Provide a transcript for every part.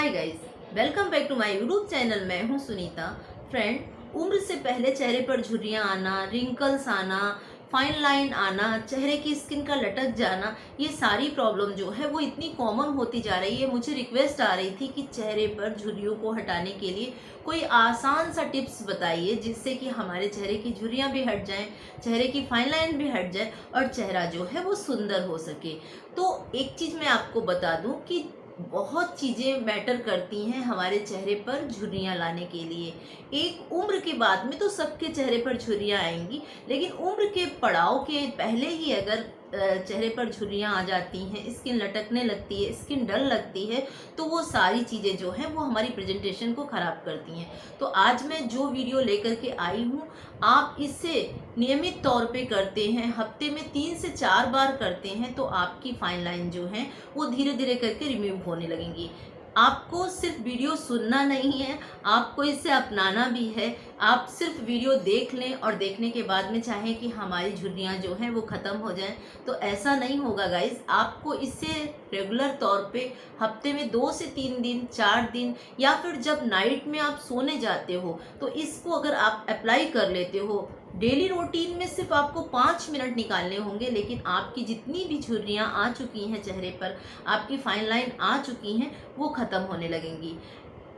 Hi guys, welcome back to my YouTube channel. मैं हूं Sunita. Friend, उम्र से पहले चेहरे पर झुर्रियां आना, रिंकल्स आना, फाइन लाइन आना, चेहरे की स्किन का लटक जाना, ये सारी प्रॉब्लम जो है वो इतनी कॉमन होती जा रही है। मुझे रिक्वेस्ट आ रही थी कि चेहरे पर झुर्रियों को हटाने के लिए कोई आसान सा टिप्स बताइए जिससे कि हमारे चेहरे की झुर्रियां भी हट जाएं, चेहरे की फाइन लाइन भी हट जाए और चेहरा जो है वो सुंदर हो सके। तो एक चीज़ मैं आपको बता दूं कि बहुत चीज़ें मैटर करती हैं हमारे चेहरे पर झुर्रियाँ लाने के लिए। एक उम्र के बाद में तो सबके चेहरे पर झुर्रियाँ आएंगी, लेकिन उम्र के पड़ाव के पहले ही अगर चेहरे पर झुर्रियाँ आ जाती हैं, स्किन लटकने लगती है, स्किन डल लगती है, तो वो सारी चीज़ें जो हैं वो हमारी प्रेजेंटेशन को ख़राब करती हैं। तो आज मैं जो वीडियो लेकर के आई हूँ, आप इसे नियमित तौर पे करते हैं, हफ्ते में 3 से 4 बार करते हैं, तो आपकी फाइन लाइन जो है वो धीरे धीरे करके रिमूव होने लगेंगी। आपको सिर्फ वीडियो सुनना नहीं है, आपको इसे अपनाना भी है। आप सिर्फ वीडियो देख लें और देखने के बाद में चाहें कि हमारी झुर्रियाँ जो हैं वो ख़त्म हो जाएं, तो ऐसा नहीं होगा गाइस। आपको इसे रेगुलर तौर पे हफ्ते में 2 से 3 दिन, 4 दिन, या फिर जब नाइट में आप सोने जाते हो तो इसको अगर आप अप्लाई कर लेते हो, डेली रूटीन में सिर्फ आपको 5 मिनट निकालने होंगे, लेकिन आपकी जितनी भी झुर्रियाँ आ चुकी हैं चेहरे पर, आपकी फाइन लाइन आ चुकी हैं, वो ख़त्म होने लगेंगी।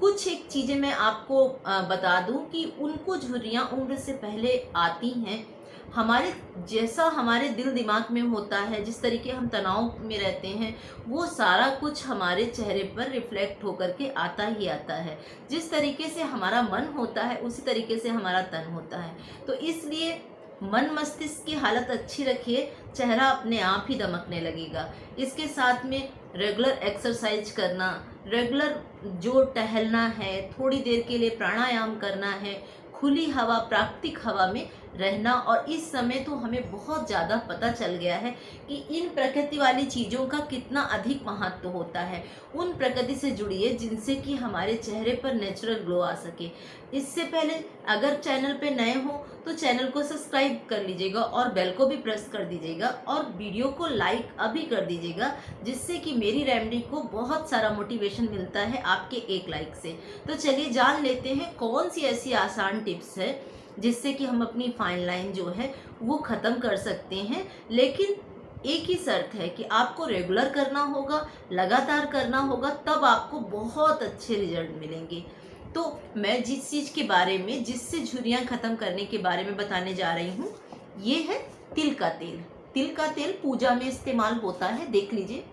कुछ एक चीज़ें मैं आपको बता दूं कि उनको झुर्रियाँ उम्र से पहले आती हैं, हमारे जैसा हमारे दिल दिमाग में होता है, जिस तरीके हम तनाव में रहते हैं, वो सारा कुछ हमारे चेहरे पर रिफ्लेक्ट होकर के आता ही आता है। जिस तरीके से हमारा मन होता है उसी तरीके से हमारा तन होता है। तो इसलिए मन मस्तिष्क की हालत अच्छी रखिए, चेहरा अपने आप ही दमकने लगेगा। इसके साथ में रेगुलर एक्सरसाइज करना, रेगुलर जो टहलना है, थोड़ी देर के लिए प्राणायाम करना है, खुली हवा, प्राकृतिक हवा में रहना। और इस समय तो हमें बहुत ज़्यादा पता चल गया है कि इन प्रकृति वाली चीज़ों का कितना अधिक महत्व होता है। उन प्रकृति से जुड़िए जिनसे कि हमारे चेहरे पर नेचुरल ग्लो आ सके। इससे पहले अगर चैनल पे नए हो तो चैनल को सब्सक्राइब कर लीजिएगा और बेल को भी प्रेस कर दीजिएगा और वीडियो को लाइक अभी कर दीजिएगा, जिससे कि मेरी रेमेडी को बहुत सारा मोटिवेशन मिलता है आपके एक लाइक से। तो चलिए जान लेते हैं कौन सी ऐसी आसान टिप्स है जिससे कि हम अपनी फाइन लाइन जो है वो ख़त्म कर सकते हैं। लेकिन एक ही शर्त है कि आपको रेगुलर करना होगा, लगातार करना होगा, तब आपको बहुत अच्छे रिजल्ट मिलेंगे। तो मैं जिस चीज़ के बारे में, जिससे झुर्रियाँ ख़त्म करने के बारे में बताने जा रही हूँ, ये है तिल का तेल। तिल का तेल पूजा में इस्तेमाल होता है, देख लीजिए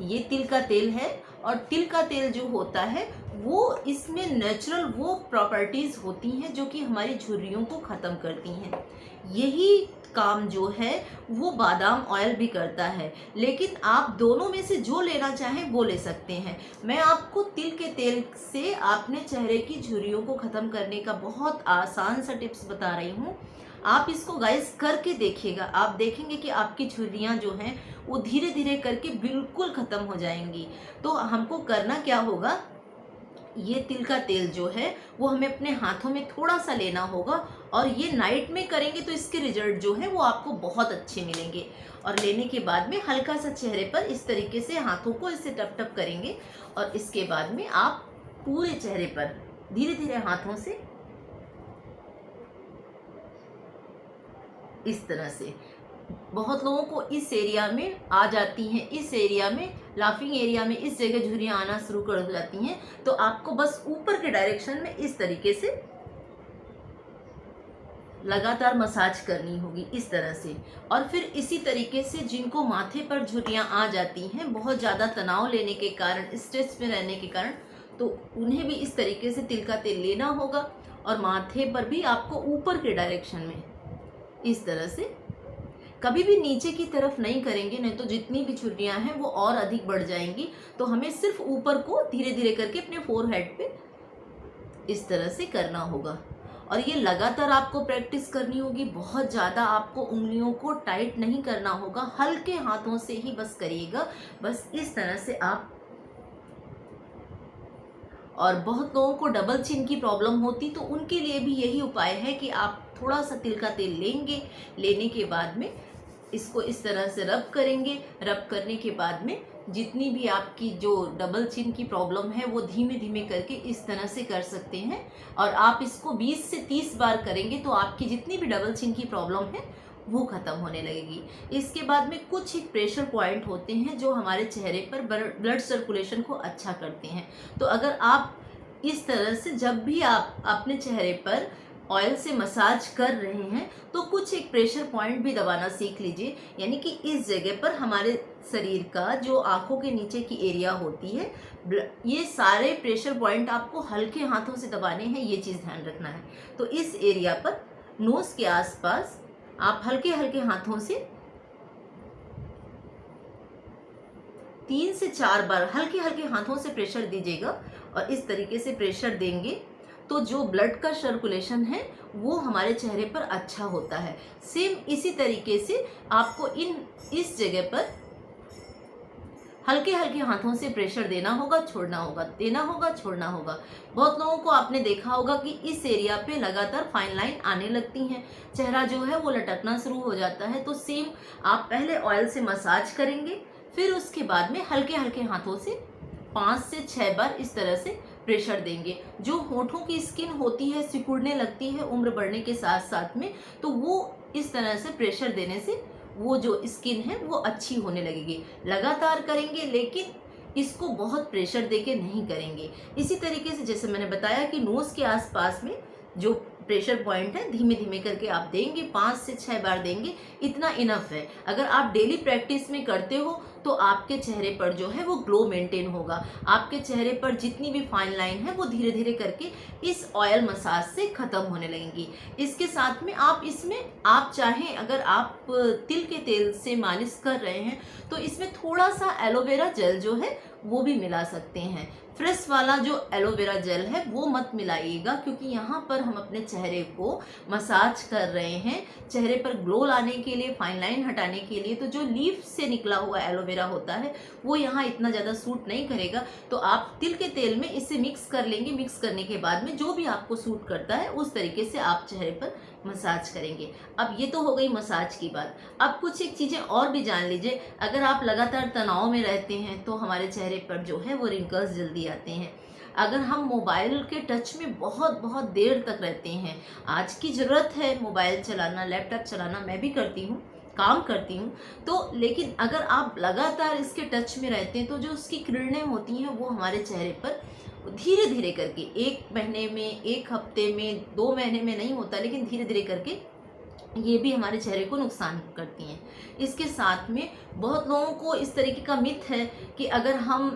ये तिल का तेल है। और तिल का तेल जो होता है वो, इसमें नेचुरल वो प्रॉपर्टीज़ होती हैं जो कि हमारी झुर्रियों को ख़त्म करती हैं। यही काम जो है वो बादाम ऑयल भी करता है, लेकिन आप दोनों में से जो लेना चाहें वो ले सकते हैं। मैं आपको तिल के तेल से अपने चेहरे की झुर्रियों को ख़त्म करने का बहुत आसान सा टिप्स बता रही हूँ। आप इसको गाइस करके देखिएगा, आप देखेंगे कि आपकी झुर्रियाँ जो हैं वो धीरे धीरे करके बिल्कुल ख़त्म हो जाएंगी। तो हमको करना क्या होगा, ये तिल का तेल जो है वो हमें अपने हाथों में थोड़ा सा लेना होगा, और ये नाइट में करेंगे तो इसके रिजल्ट जो है वो आपको बहुत अच्छे मिलेंगे। और लेने के बाद में हल्का सा चेहरे पर इस तरीके से हाथों को इससे टप टप करेंगे, और इसके बाद में आप पूरे चेहरे पर धीरे धीरे हाथों से इस तरह से, बहुत लोगों को इस एरिया में आ जाती हैं, इस एरिया में, लाफिंग एरिया में, इस जगह झुर्रियाँ आना शुरू कर जाती हैं, तो आपको बस ऊपर के डायरेक्शन में इस तरीके से लगातार मसाज करनी होगी, इस तरह से। और फिर इसी तरीके से जिनको माथे पर झुर्रियाँ आ जाती हैं बहुत ज़्यादा तनाव लेने के कारण, स्ट्रेस में रहने के कारण, तो उन्हें भी इस तरीके से तिल का तेल लेना होगा, और माथे पर भी आपको ऊपर के डायरेक्शन में इस तरह से, कभी भी नीचे की तरफ नहीं करेंगे, नहीं तो जितनी भी झुर्रियाँ हैं वो और अधिक बढ़ जाएंगी। तो हमें सिर्फ ऊपर को धीरे धीरे करके अपने फोरहेड पे इस तरह से करना होगा, और ये लगातार आपको प्रैक्टिस करनी होगी। बहुत ज़्यादा आपको उंगलियों को टाइट नहीं करना होगा, हल्के हाथों से ही बस करिएगा, बस इस तरह से आप। और बहुत लोगों को डबल चिन की प्रॉब्लम होती, तो उनके लिए भी यही उपाय है कि आप थोड़ा सा तिल का तेल लेंगे, लेने के बाद में इसको इस तरह से रब करेंगे, रब करने के बाद में जितनी भी आपकी जो डबल चिन की प्रॉब्लम है वो धीमे धीमे करके इस तरह से कर सकते हैं। और आप इसको 20 से 30 बार करेंगे तो आपकी जितनी भी डबल चिन की प्रॉब्लम है वो ख़त्म होने लगेगी। इसके बाद में कुछ एक प्रेशर पॉइंट होते हैं जो हमारे चेहरे पर ब्लड सर्कुलेशन को अच्छा करते हैं। तो अगर आप इस तरह से जब भी आप अपने चेहरे पर ऑयल से मसाज कर रहे हैं तो कुछ एक प्रेशर पॉइंट भी दबाना सीख लीजिए। यानी कि इस जगह पर हमारे शरीर का जो आंखों के नीचे की एरिया होती है, ये सारे प्रेशर पॉइंट आपको हल्के हाथों से दबाने हैं, ये चीज़ ध्यान रखना है। तो इस एरिया पर नोज़ के आसपास आप हल्के हल्के हाथों से 3 से 4 बार हल्के हल्के हाथों से प्रेशर दीजिएगा। और इस तरीके से प्रेशर देंगे तो जो ब्लड का सर्कुलेशन है वो हमारे चेहरे पर अच्छा होता है। सेम इसी तरीके से आपको इस जगह पर हल्के हल्के हाथों से प्रेशर देना होगा, छोड़ना होगा, देना होगा, छोड़ना होगा। बहुत लोगों को आपने देखा होगा कि इस एरिया पे लगातार फाइन लाइन आने लगती हैं, चेहरा जो है वो लटकना शुरू हो जाता है। तो सेम आप पहले ऑयल से मसाज करेंगे, फिर उसके बाद में हल्के हल्के हाथों से 5 से 6 बार इस तरह से प्रेशर देंगे। जो होठों की स्किन होती है सिकुड़ने लगती है उम्र बढ़ने के साथ साथ में, तो वो इस तरह से प्रेशर देने से वो जो स्किन है वो अच्छी होने लगेगी। लगातार करेंगे लेकिन इसको बहुत प्रेशर देके नहीं करेंगे। इसी तरीके से जैसे मैंने बताया कि नोज़ के आसपास में जो प्रेशर पॉइंट है धीमे धीमे करके आप देंगे, 5 से 6 बार देंगे, इतना इनफ है। अगर आप डेली प्रैक्टिस में करते हो तो आपके चेहरे पर जो है वो ग्लो मेंटेन होगा। आपके चेहरे पर जितनी भी फाइन लाइन है वो धीरे धीरे करके इस ऑयल मसाज से ख़त्म होने लगेंगी। इसके साथ में आप इसमें आप चाहें, अगर आप तिल के तेल से मालिश कर रहे हैं तो इसमें थोड़ा सा एलोवेरा जेल जो है वो भी मिला सकते हैं। फ्रेश वाला जो एलोवेरा जेल है वो मत मिलाइएगा, क्योंकि यहाँ पर हम अपने चेहरे को मसाज कर रहे हैं चेहरे पर ग्लो लाने के लिए, फाइन लाइन हटाने के लिए। तो जो लीफ से निकला हुआ एलोवेरा होता है वो यहाँ इतना ज़्यादा सूट नहीं करेगा। तो आप तिल के तेल में इसे मिक्स कर लेंगे। मिक्स करने के बाद में जो भी आपको सूट करता है उस तरीके से आप चेहरे पर मसाज करेंगे। अब ये तो हो गई मसाज की बात। अब कुछ एक चीज़ें और भी जान लीजिए। अगर आप लगातार तनाव में रहते हैं तो हमारे चेहरे पर जो है वो रिंकल्स जल्दी आते हैं। अगर हम मोबाइल के टच में बहुत बहुत देर तक रहते हैं, आज की ज़रूरत है मोबाइल चलाना, लैपटॉप चलाना, मैं भी करती हूँ, काम करती हूँ, तो लेकिन अगर आप लगातार इसके टच में रहते हैं तो जो उसकी किरणें होती हैं वो हमारे चेहरे पर धीरे धीरे करके 1 महीने में, 1 हफ्ते में, 2 महीने में नहीं होता, लेकिन धीरे धीरे करके ये भी हमारे चेहरे को नुकसान करती हैं। इसके साथ में बहुत लोगों को इस तरीके का मिथ है कि अगर हम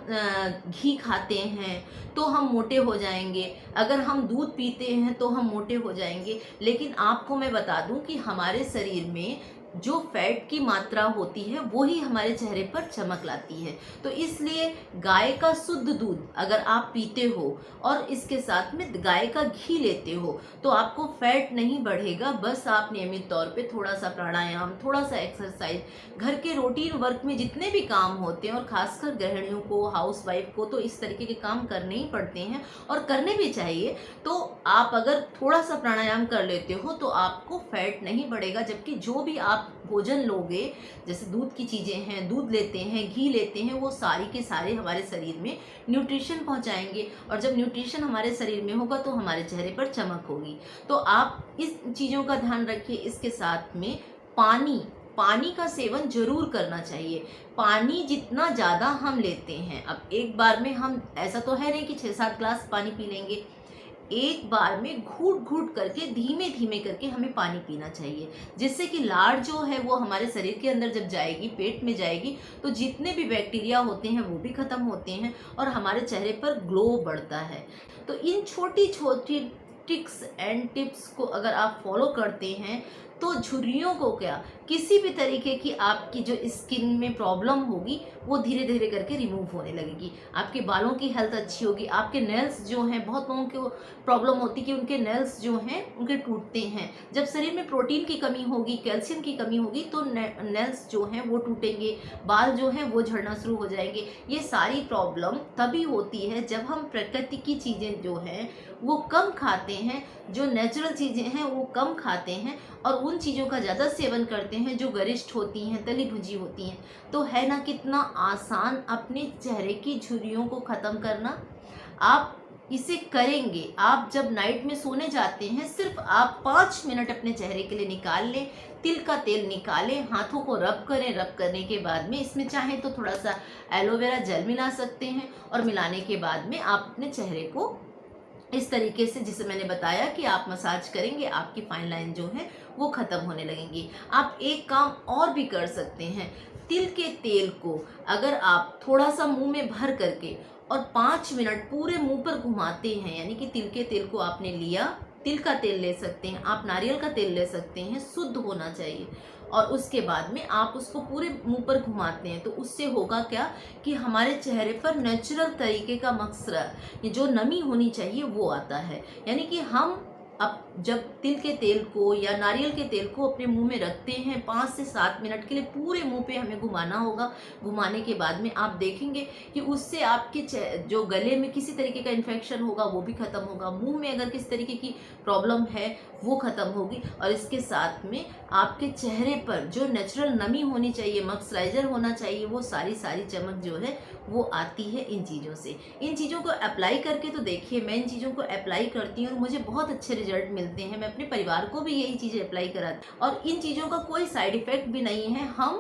घी खाते हैं तो हम मोटे हो जाएंगे, अगर हम दूध पीते हैं तो हम मोटे हो जाएंगे। लेकिन आपको मैं बता दूं कि हमारे शरीर में जो फैट की मात्रा होती है वही हमारे चेहरे पर चमक लाती है। तो इसलिए गाय का शुद्ध दूध अगर आप पीते हो और इसके साथ में गाय का घी लेते हो तो आपको फैट नहीं बढ़ेगा। बस आप नियमित तौर पे थोड़ा सा प्राणायाम, थोड़ा सा एक्सरसाइज, घर के रूटीन वर्क में जितने भी काम होते हैं, और खासकर गृहिणियों को, हाउसवाइफ को तो इस तरीके के काम करने ही पड़ते हैं और करने भी चाहिए। तो आप अगर थोड़ा सा प्राणायाम कर लेते हो तो आपको फैट नहीं बढ़ेगा। जबकि जो भी आप भोजन लोगे, जैसे दूध की चीज़ें हैं, दूध लेते हैं, घी लेते हैं, वो सारी के सारे हमारे शरीर में न्यूट्रिशन पहुंचाएंगे। और जब न्यूट्रिशन हमारे शरीर में होगा तो हमारे चेहरे पर चमक होगी। तो आप इस चीज़ों का ध्यान रखिए। इसके साथ में पानी का सेवन जरूर करना चाहिए। पानी जितना ज़्यादा हम लेते हैं, अब एक बार में हम, ऐसा तो है नहीं कि 6-7 ग्लास पानी पी लेंगे, एक बार में घूट घूट करके धीमे धीमे करके हमें पानी पीना चाहिए, जिससे कि लार जो है वो हमारे शरीर के अंदर जब जाएगी, पेट में जाएगी, तो जितने भी बैक्टीरिया होते हैं वो भी खत्म होते हैं और हमारे चेहरे पर ग्लो बढ़ता है। तो इन छोटी छोटी ट्रिक्स एंड टिप्स को अगर आप फॉलो करते हैं तो झुर्रियों को क्या, किसी भी तरीके की आपकी जो स्किन में प्रॉब्लम होगी वो धीरे धीरे करके रिमूव होने लगेगी। आपके बालों की हेल्थ अच्छी होगी। आपके नेल्स जो हैं, बहुत लोगों को प्रॉब्लम होती है कि उनके नेल्स जो हैं उनके टूटते हैं। जब शरीर में प्रोटीन की कमी होगी, कैल्शियम की कमी होगी तो नेल्स जो हैं वो टूटेंगे, बाल जो हैं वो झड़ना शुरू हो जाएंगे। ये सारी प्रॉब्लम तभी होती है जब हम प्रकृति की चीज़ें जो हैं वो कम खाते हैं, जो नेचुरल चीज़ें हैं वो कम खाते हैं और उन चीज़ों का ज़्यादा सेवन करते हैं जो गरिष्ठ होती हैं, तली भुजी होती हैं। तो है ना कितना आसान अपने चेहरे की झुर्रियों को ख़त्म करना। आप इसे करेंगे, आप जब नाइट में सोने जाते हैं सिर्फ आप 5 मिनट अपने चेहरे के लिए निकाल लें, तिल का तेल निकालें, हाथों को रब करें, रब करने के बाद में इसमें चाहें तो थोड़ा सा एलोवेरा जेल मिला सकते हैं, और मिलाने के बाद में आप अपने चेहरे को इस तरीके से, जिसे मैंने बताया कि आप मसाज करेंगे, आपकी फाइन लाइन जो है वो ख़त्म होने लगेंगी। आप एक काम और भी कर सकते हैं, तिल के तेल को अगर आप थोड़ा सा मुंह में भर करके और 5 मिनट पूरे मुंह पर घुमाते हैं, यानी कि तिल के तेल को आपने लिया, तिल का तेल ले सकते हैं आप, नारियल का तेल ले सकते हैं, शुद्ध होना चाहिए, और उसके बाद में आप उसको पूरे मुंह पर घुमाते हैं, तो उससे होगा क्या कि हमारे चेहरे पर नेचुरल तरीके का मक्सरा, जो नमी होनी चाहिए वो आता है। यानी कि हम अब जब तिल के तेल को या नारियल के तेल को अपने मुंह में रखते हैं 5 से 7 मिनट के लिए पूरे मुंह पे हमें घुमाना होगा। घुमाने के बाद में आप देखेंगे कि उससे आपके जो गले में किसी तरीके का इन्फेक्शन होगा वो भी ख़त्म होगा, मुंह में अगर किसी तरीके की प्रॉब्लम है वो ख़त्म होगी, और इसके साथ में आपके चेहरे पर जो नेचुरल नमी होनी चाहिए, मॉइस्चराइजर होना चाहिए, वो सारी चमक जो है वो आती है इन चीज़ों से। इन चीज़ों को अप्लाई करके तो देखिए, मैं इन चीज़ों को अप्लाई करती हूँ और मुझे बहुत अच्छे रिजल्ट मिलते हैं। मैं अपने परिवार को भी यही चीज़ें अप्लाई कराती हूँ, और इन चीज़ों का कोई साइड इफ़ेक्ट भी नहीं है। हम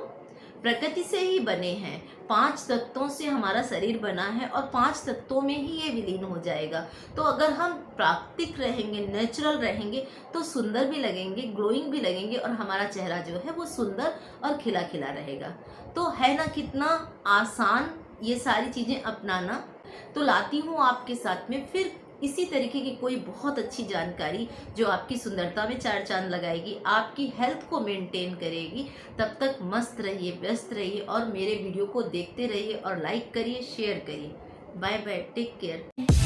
प्रकृति से ही बने हैं, 5 तत्वों से हमारा शरीर बना है, और 5 तत्वों में ही ये विलीन हो जाएगा। तो अगर हम प्राकृतिक रहेंगे, नेचुरल रहेंगे, तो सुंदर भी लगेंगे, ग्लोइंग भी लगेंगे, और हमारा चेहरा जो है वो सुंदर और खिला खिला रहेगा। तो है ना कितना आसान ये सारी चीज़ें अपनाना। तो लाती हूँ आपके साथ में फिर इसी तरीके की कोई बहुत अच्छी जानकारी जो आपकी सुंदरता में 4 चांद लगाएगी, आपकी हेल्थ को मेंटेन करेगी। तब तक मस्त रहिए, व्यस्त रहिए, और मेरे वीडियो को देखते रहिए, और लाइक करिए, शेयर करिए। Bye bye, take care.